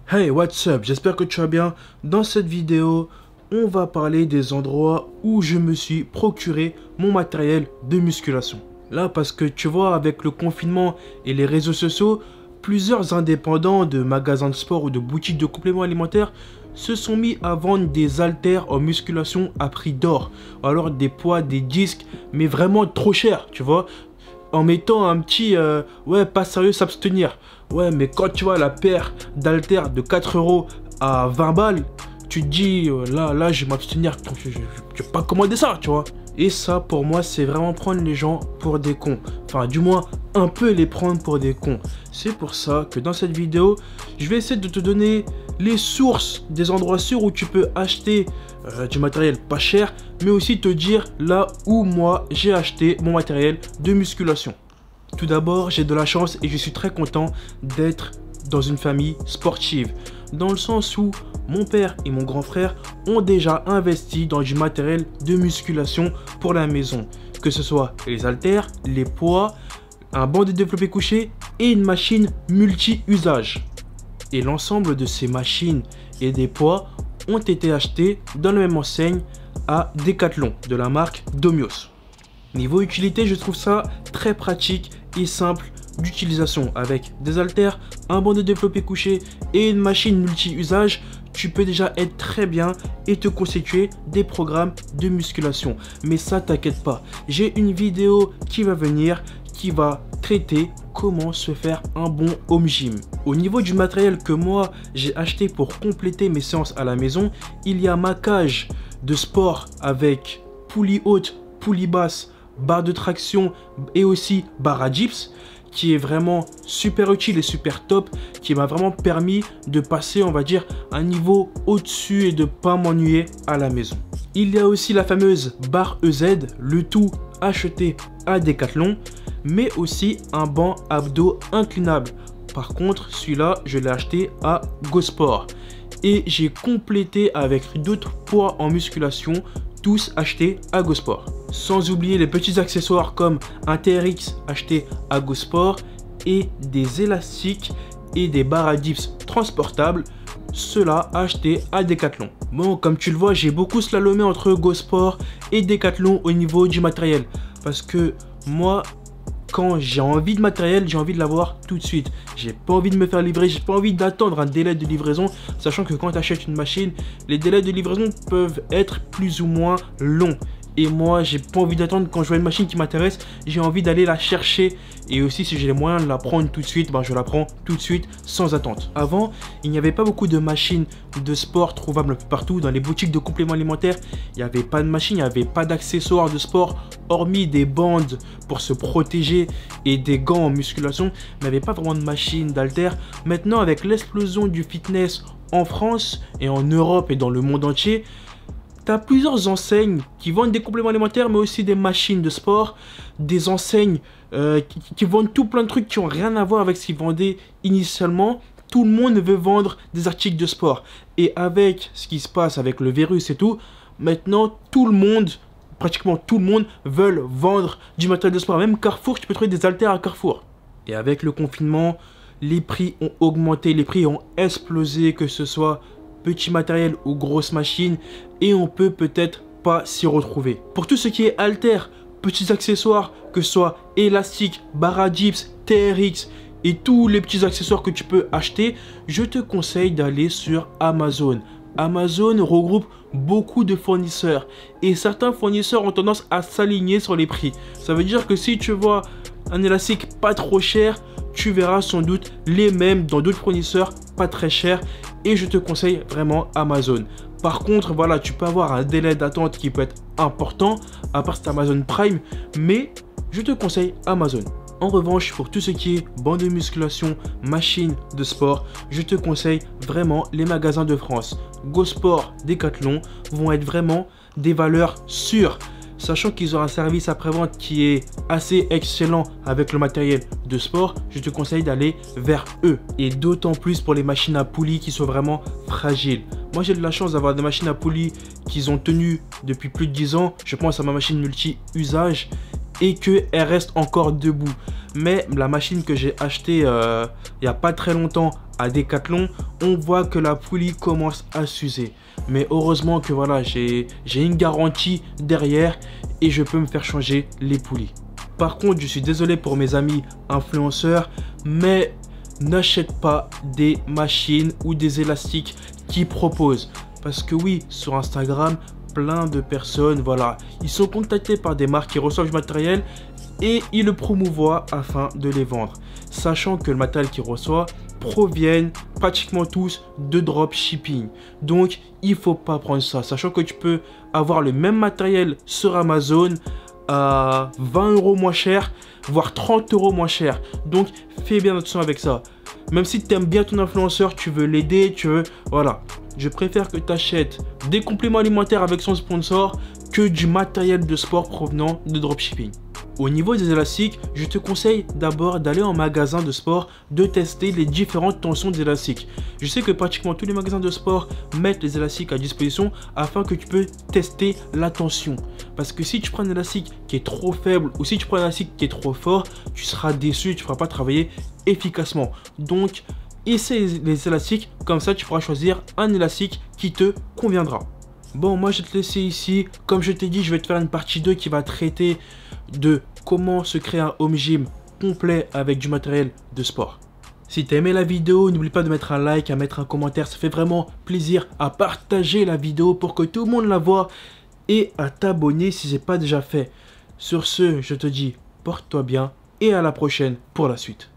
Hey, what's up? J'espère que tu vas bien. Dans cette vidéo, on va parler des endroits où je me suis procuré mon matériel de musculation. Là, parce que tu vois, avec le confinement et les réseaux sociaux, plusieurs indépendants de magasins de sport ou de boutiques de compléments alimentaires se sont mis à vendre des haltères en musculation à prix d'or. Alors des poids, des disques, mais vraiment trop cher, tu vois. En mettant un petit ouais, pas sérieux, s'abstenir. Ouais, mais quand tu vois la paire d'haltères de 4 euros à 20 balles, tu te dis là je vais m'abstenir, je vais pas commander ça, tu vois. Et ça, pour moi, c'est vraiment prendre les gens pour des cons. Enfin, du moins, un peu les prendre pour des cons. C'est pour ça que dans cette vidéo, je vais essayer de te donner les sources des endroits sûrs où tu peux acheter du matériel pas cher, mais aussi te dire là où moi j'ai acheté mon matériel de musculation. Tout d'abord, j'ai de la chance et je suis très content d'être dans une famille sportive, dans le sens où mon père et mon grand frère ont déjà investi dans du matériel de musculation pour la maison, que ce soit les haltères, les poids, un banc de développé couché et une machine multi-usage. Et l'ensemble de ces machines et des poids ont été achetés dans la même enseigne à Decathlon de la marque Domios. Niveau utilité, je trouve ça très pratique et simple d'utilisation. Avec des haltères, un banc de développé couché et une machine multi-usage, tu peux déjà être très bien et te constituer des programmes de musculation. Mais ça, t'inquiète pas, j'ai une vidéo qui va venir qui va traiter comment se faire un bon home gym. Au niveau du matériel que moi j'ai acheté pour compléter mes séances à la maison, il y a ma cage de sport avec poulie haute, poulie basse, barre de traction et aussi barre à dips, qui est vraiment super utile et super top, qui m'a vraiment permis de passer, on va dire, un niveau au-dessus et de pas m'ennuyer à la maison. Il y a aussi la fameuse barre EZ, le tout acheté à Decathlon, mais aussi un banc abdos inclinable. Par contre, celui-là, je l'ai acheté à GoSport. Et j'ai complété avec d'autres poids en musculation, tous achetés à GoSport. Sans oublier les petits accessoires comme un TRX acheté à GoSport et des élastiques et des barres à dips transportables, cela acheté à Decathlon. Bon, comme tu le vois, j'ai beaucoup slalomé entre GoSport et Decathlon au niveau du matériel. Parce que moi, quand j'ai envie de matériel, j'ai envie de l'avoir tout de suite. J'ai pas envie de me faire livrer, j'ai pas envie d'attendre un délai de livraison, sachant que quand tu achètes une machine, les délais de livraison peuvent être plus ou moins longs. Et moi, j'ai pas envie d'attendre. Quand je vois une machine qui m'intéresse, j'ai envie d'aller la chercher. Et aussi, si j'ai les moyens de la prendre tout de suite, ben, je la prends tout de suite sans attente. Avant, il n'y avait pas beaucoup de machines de sport trouvables un peu partout. Dans les boutiques de compléments alimentaires, il n'y avait pas de machines, il n'y avait pas d'accessoires de sport, hormis des bandes pour se protéger et des gants en musculation. Il n'y avait pas vraiment de machines, d'haltères. Maintenant, avec l'explosion du fitness en France et en Europe et dans le monde entier, tu as plusieurs enseignes qui vendent des compléments alimentaires, mais aussi des machines de sport, des enseignes qui vendent tout plein de trucs qui n'ont rien à voir avec ce qu'ils vendaient initialement. Tout le monde veut vendre des articles de sport. Et avec ce qui se passe avec le virus et tout, maintenant tout le monde, pratiquement tout le monde, veut vendre du matériel de sport. Même Carrefour, tu peux trouver des haltères à Carrefour. Et avec le confinement, les prix ont augmenté, les prix ont explosé, que ce soit petit matériel ou grosse machine, et on peut peut-être pas s'y retrouver. Pour tout ce qui est haltères, petits accessoires, que ce soit élastique, barre à dips, TRX et tous les petits accessoires que tu peux acheter, je te conseille d'aller sur Amazon. Amazon regroupe beaucoup de fournisseurs et certains fournisseurs ont tendance à s'aligner sur les prix. Ça veut dire que si tu vois un élastique pas trop cher, tu verras sans doute les mêmes dans d'autres fournisseurs pas très chers, et je te conseille vraiment Amazon. Par contre, voilà, tu peux avoir un délai d'attente qui peut être important, à part c'est Amazon Prime, mais je te conseille Amazon. En revanche, pour tout ce qui est banc de musculation, machine de sport, je te conseille vraiment les magasins de France. GoSport, Decathlon vont être vraiment des valeurs sûres. Sachant qu'ils ont un service après-vente qui est assez excellent avec le matériel de sport, je te conseille d'aller vers eux. Et d'autant plus pour les machines à poulies qui sont vraiment fragiles. Moi, j'ai de la chance d'avoir des machines à poulies qui ont tenu depuis plus de 10 ans. Je pense à ma machine multi-usage et qu'elle reste encore debout. Mais la machine que j'ai achetée il n'y a pas très longtemps à Decathlon, on voit que la poulie commence à s'user. Mais heureusement que voilà, j'ai une garantie derrière et je peux me faire changer les poulies. Par contre, je suis désolé pour mes amis influenceurs, mais n'achète pas des machines ou des élastiques qui proposent. Parce que oui, sur Instagram, plein de personnes, voilà, ils sont contactés par des marques qui reçoivent du matériel et ils le promouvoient afin de les vendre. Sachant que le matériel qu'ils reçoivent proviennent pratiquement tous de dropshipping. Donc, il faut pas prendre ça. Sachant que tu peux avoir le même matériel sur Amazon à 20 € moins cher, voire 30 € moins cher. Donc, fais bien attention avec ça. Même si tu aimes bien ton influenceur, tu veux l'aider, tu veux... Voilà. Je préfère que tu achètes des compléments alimentaires avec son sponsor que du matériel de sport provenant de dropshipping. Au niveau des élastiques, je te conseille d'abord d'aller en magasin de sport, de tester les différentes tensions des élastiques. Je sais que pratiquement tous les magasins de sport mettent les élastiques à disposition afin que tu peux tester la tension. Parce que si tu prends un élastique qui est trop faible ou si tu prends un élastique qui est trop fort, tu seras déçu, tu ne feras pas travailler efficacement. Donc, essaie les élastiques, comme ça tu pourras choisir un élastique qui te conviendra. Bon, moi je vais te laisser ici. Comme je t'ai dit, je vais te faire une partie 2 qui va traiter de comment se créer un home gym complet avec du matériel de sport. Si tu as aimé la vidéo, n'oublie pas de mettre un like, à mettre un commentaire. Ça fait vraiment plaisir à partager la vidéo pour que tout le monde la voit et à t'abonner si ce n'est pas déjà fait. Sur ce, je te dis, porte-toi bien et à la prochaine pour la suite.